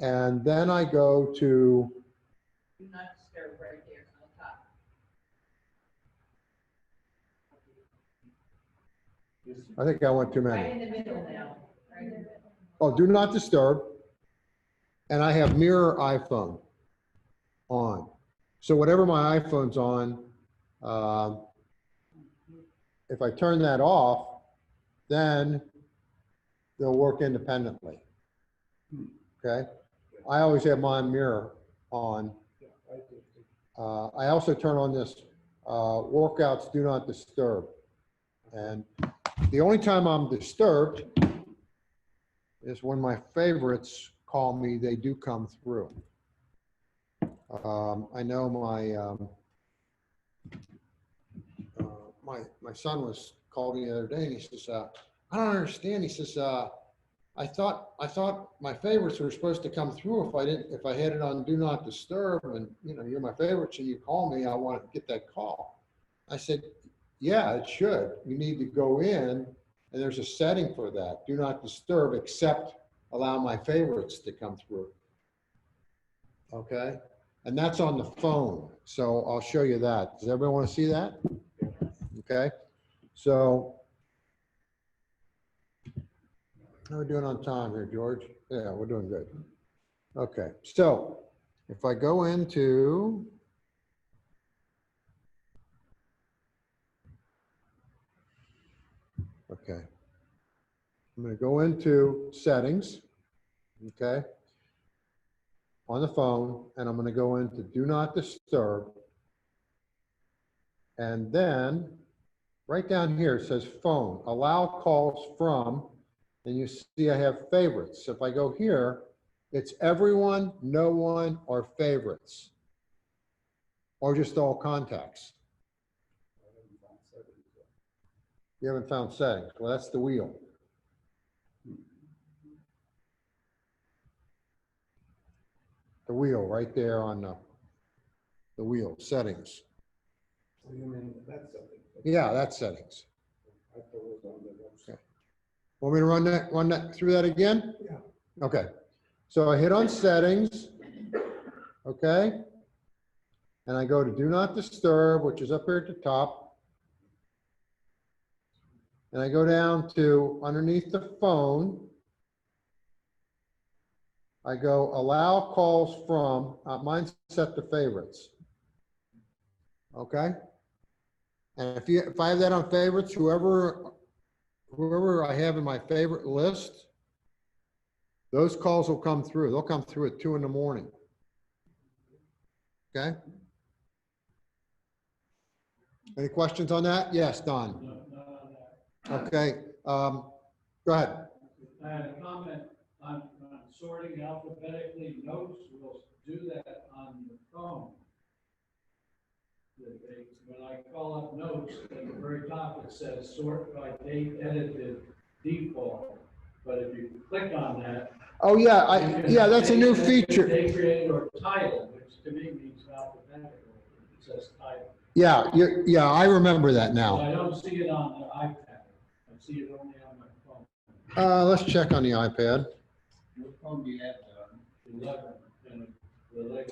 And then I go to, Do not disturb right there on the top. I think I went too Right many. in the middle now, right in the middle. Oh, do not disturb. And I have mirror iPhone on. So whatever my iPhone's on, if I turn that off, then they'll work independently. Okay? I always have my mirror on. I also turn on this workouts do not disturb. And the only time I'm disturbed is when my favorites call me, they do come through. I know my son was called me the other day and he says, I don't understand. He says, I thought my favorites were supposed to come through if I had it on do not disturb, and you know, you're my favorite, so you call me, I want to get that call. I said, yeah, it should. You need to go in and there's a setting for that. Do not disturb except allow my favorites to come through. Okay? And that's on the phone. So I'll show you that. Does everybody want to see that? Okay. So how are we doing on time here, George? Yeah, we're doing good. Okay. So if I go into okay. I'm going to go into settings, okay, on the phone, and I'm going to go into do not disturb. And then right down here, it says phone, allow calls from, and you see I have favorites. So if I go here, it's everyone, no one, or favorites, or just all contacts. You haven't found settings. Well, that's the wheel. The wheel right there on the wheel, settings. You mean that's something? Yeah, that's settings. I thought it was on the website. Okay. Want me to run that through that again? Yeah. Okay. So I hit on settings, okay? And I go to do not disturb, which is up here at the top. And I go down to underneath the phone. I go allow calls from, mine's set to favorites. Okay? And if I have that on favorites, whoever I have in my favorite list, those calls will come through. They'll come through at 2 in the morning. Okay? Any questions on that? Yes, Don. No, not on that. Okay. Go ahead. I had a comment on sorting alphabetically. Notes will do that on the phone. When I call up notes, at the very top, it says sort by date edited default. But if you click on that. Oh, yeah. Yeah, that's a new feature. Date created or title, which to me means alphabetical. It says title. Yeah, yeah, I remember that But now. I don't see it on the iPad. I see it only on my phone. Let's check on the iPad. What phone do you have, 11, and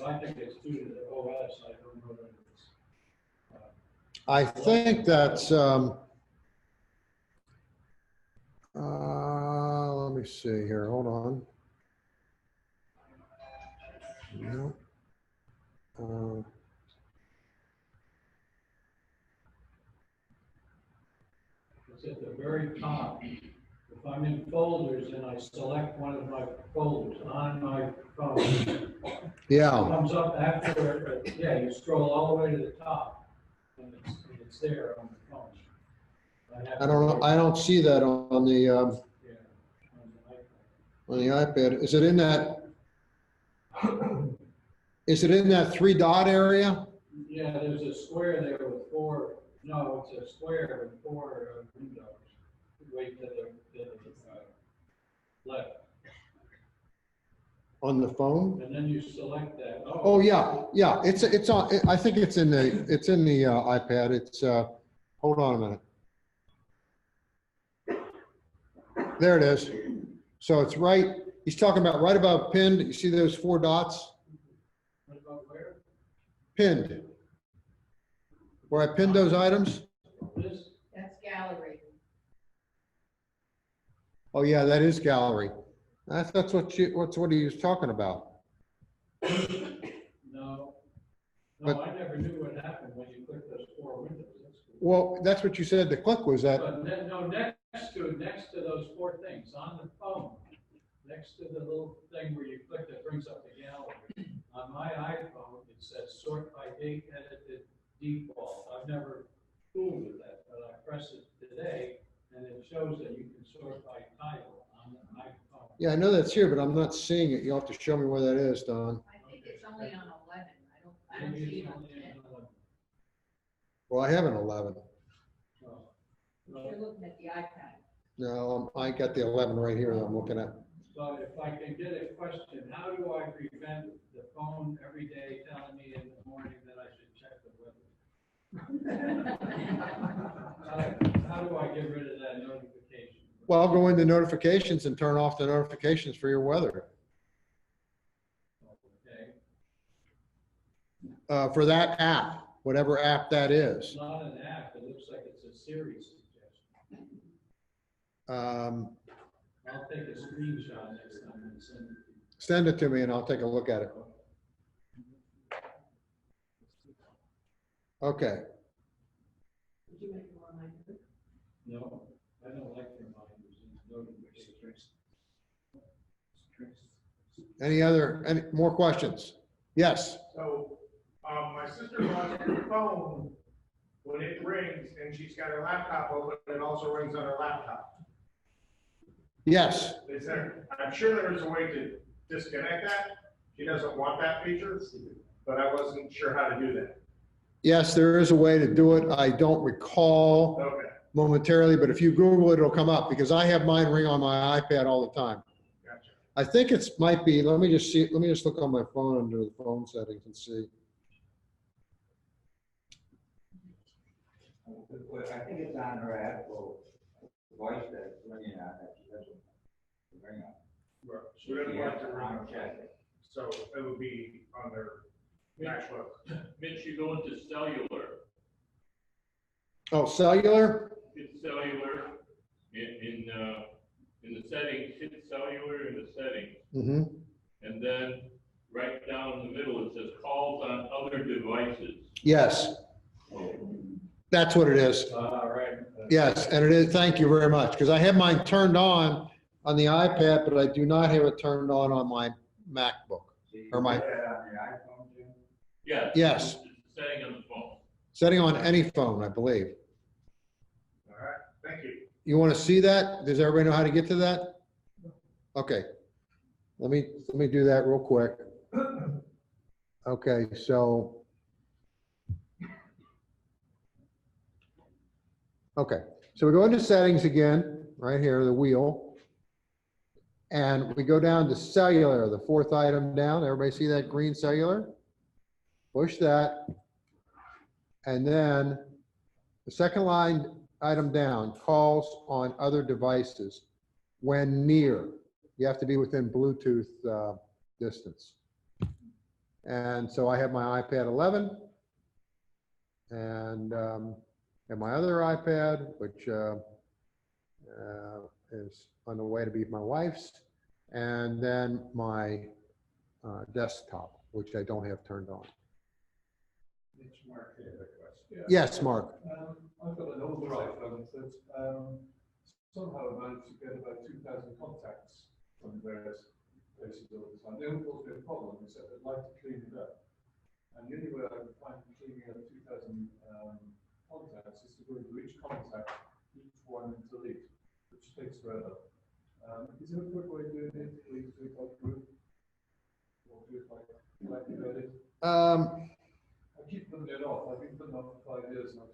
I think it's due to the OS. I don't know that it's. I think that's, let me see here, hold on. No. It's at the very top. If I'm in folders and I select one of my folders on my phone, it Yeah, comes up after, yeah, you scroll all the way to the top, and it's there on the phone. I don't know, I don't see that on the, Yeah, on the iPad. Is it in that? Is it in that 3 dot area? Yeah, there's a square there with 4, no, it's a square with 4 windows. Wait to the left. On the phone? And then you select that. Oh, yeah, yeah, it's on, I think it's in the iPad. It's, hold on a minute. There it is. So it's right, he's talking about right above pinned. You see those 4 dots? What about where? Pinned. Where I pinned those items? This? That's gallery. Oh, yeah, that is gallery. That's what he was talking about. No. But- No, I never knew what happened when you clicked those 4 windows. That's cool. Well, that's what you said the click was that. But no, next to those 4 things on the phone, next to the little thing where you click that brings up the gallery. On my iPhone, it says sort by date edited default. I've never fooled with that, but I pressed it today and it shows that you can sort by title on the iPhone. Yeah, I know that's here, but I'm not seeing it. You'll have to show me where that is, Don. I think it's only on 11. I don't Maybe see it's it on only 10. in one. Well, I have an 11. Oh. You're looking at the iPad. No, I got the 11 right here that I'm looking at. So if I can get a question, how do I prevent the phone every day telling me in the morning that I should check the weather? How do I get rid of that notification? Well, go into notifications and turn off the notifications for your weather. Okay. For that app, whatever app that It's is. not an app, it looks like it's a Siri suggestion. I'll take a screenshot next time and send it to you. Send it to me and I'll take a look at it. Okay. Did you make more online? No, I don't like reminders and notifications. Any more questions? Yes. So, my sister-in-law's phone, when it rings and she's got her laptop open, it also rings on her laptop. Yes. Is there, I'm sure there is a way to disconnect that. She doesn't want that feature, but I wasn't sure how to do that. Yes, there is a way to do it. I don't recall Okay, momentarily, but if you Google it, it'll come up because I have mine ring on my iPad all the time. gotcha. I think it's might be, let me just see, let me just look on my phone under the phone settings and see. I think it's on her actual voice that's ringing on that she doesn't ring on. Right. So we don't want to run I'll check it. So it would be on their actual. Mitch, you go into cellular. Oh, cellular? Hit cellular in the settings, hit cellular in the settings. Mm-hmm. And then right down in the middle, it says calls on other devices. Yes, that's what it is. All right. Yes, and it is, thank you very much, because I have mine turned on the iPad, but I do not have it turned on my MacBook. So you Or my- put that on your iPhone, Jim? Yeah. Yes. It's a setting on the phone. Setting on any phone, I believe. All right, thank you. You want to see that? Does everybody know how to get to that? Okay. Let me do that real quick. Okay, so. Okay, so we go into settings again, right here, the wheel. And we go down to cellular, the 4th item down. Everybody see that green cellular? Push that. And then the second line item down, calls on other devices when near. You have to be within Bluetooth distance. And so I have my iPad 11 and my other iPad, which is on the way to be my wife's, and then my desktop, which I don't have turned on. Mitch, Mark, you have a question. Yes, Mark. I've got an older iPhone that somehow managed to get about 2,000 contacts from various places all the time. They don't cause me a problem, except I'd like to clean it up. And the only way I can find cleaning up 2,000 contacts is to go into each contact, each one and delete, which takes forever. Is there a quick way of doing it I keep putting it off. I've been putting it off for 5 years now.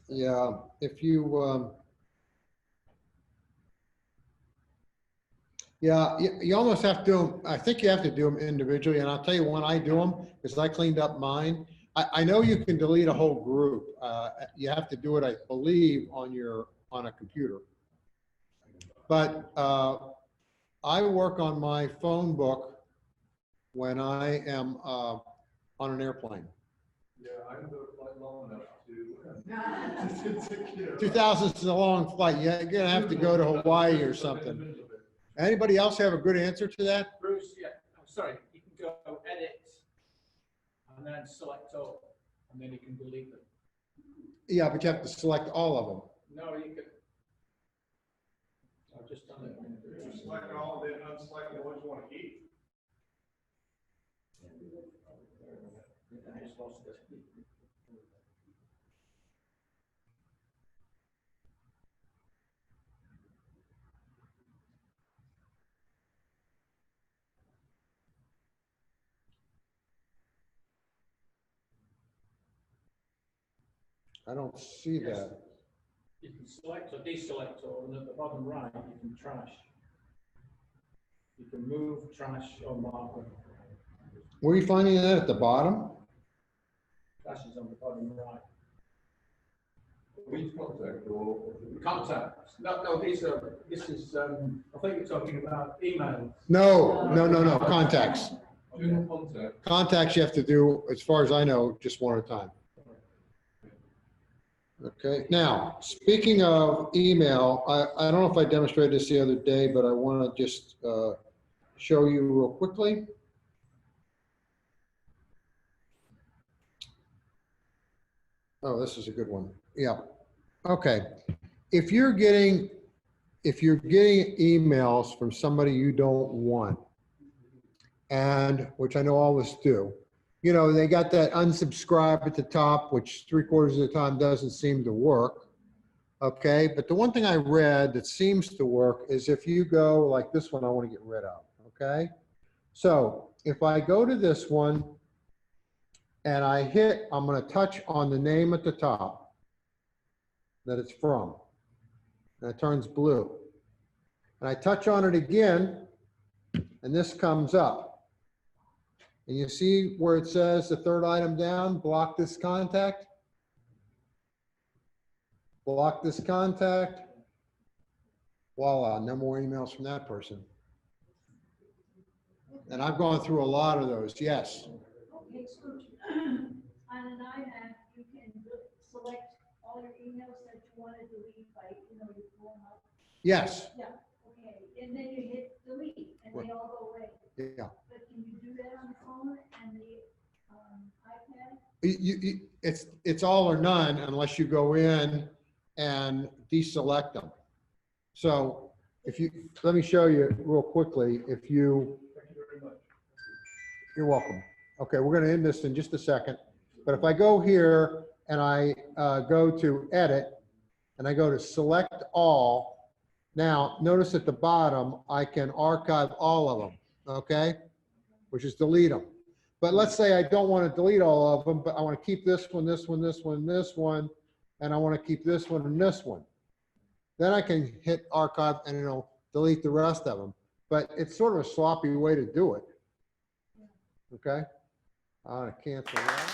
Yeah, if you, yeah, you almost have to do them, I think you have to do them individually, and I'll tell you when I do them, because I cleaned up mine. I know you can delete a whole group. You have to do it, I believe, on a computer. But I work on my phone book when I am on an airplane. Yeah, I haven't got a flight long enough to. 2000 is a long flight. Yeah, you're gonna have to go to Hawaii or something. Anybody else have a good answer to that? Bruce, yeah, I'm sorry, you can go edit and then select all, and then you can delete them. Yeah, but you have to select all of them. No, you can. I've just done it. Select all, then unselect the ones you want to keep. I just lost this. I don't see that. You can select or deselect all, and at the bottom right, you can trash. You can move, trash, or mark them. Where are you finding that, at the bottom? Trash is on the bottom right. Which contact or? Contacts. No, this is, I think you're talking about emails. No, contacts. General contact. Contacts you have to do, as far as I know, just one at a time. Okay, now, speaking of email, I don't know if I demonstrated this the other day, but I want to just show you real quickly. Oh, this is a good one. Yeah. Okay. If you're getting emails from somebody you don't want, and which I know all of us do, you know, they got that unsubscribe at the top, which 3/4 of the time doesn't seem to work. Okay, but the one thing I read that seems to work is if you go like this one, I want to get rid of. Okay, so if I go to this one and I'm going to touch on the name at the top that it's from, and it turns blue. And I touch on it again, and this comes up. And you see where it says the third item down, block this contact? Block this contact. Voila, no more emails from that person. And I've gone through a lot of those, yes. Okay, so on an iPad, you can select all your emails that you want to delete by, you pull them up. Yes. Yeah, okay, and then you hit delete, and they all go away. Yeah. But can you do that on the phone and the iPad? It's all or none unless you go in and deselect them. So let me show you real quickly. Thank you very much. You're welcome. Okay, we're going to end this in just a second. But if I go here and I go to edit and I go to select all, now notice at the bottom, I can archive all of them, okay? Which is delete them. But let's say I don't want to delete all of them, but I want to keep this one, this one, this one, this one, and I want to keep this one and this one. Then I can hit archive and it'll delete the rest of them. But it's sort of a sloppy way to do it. Okay? I'm going to cancel that.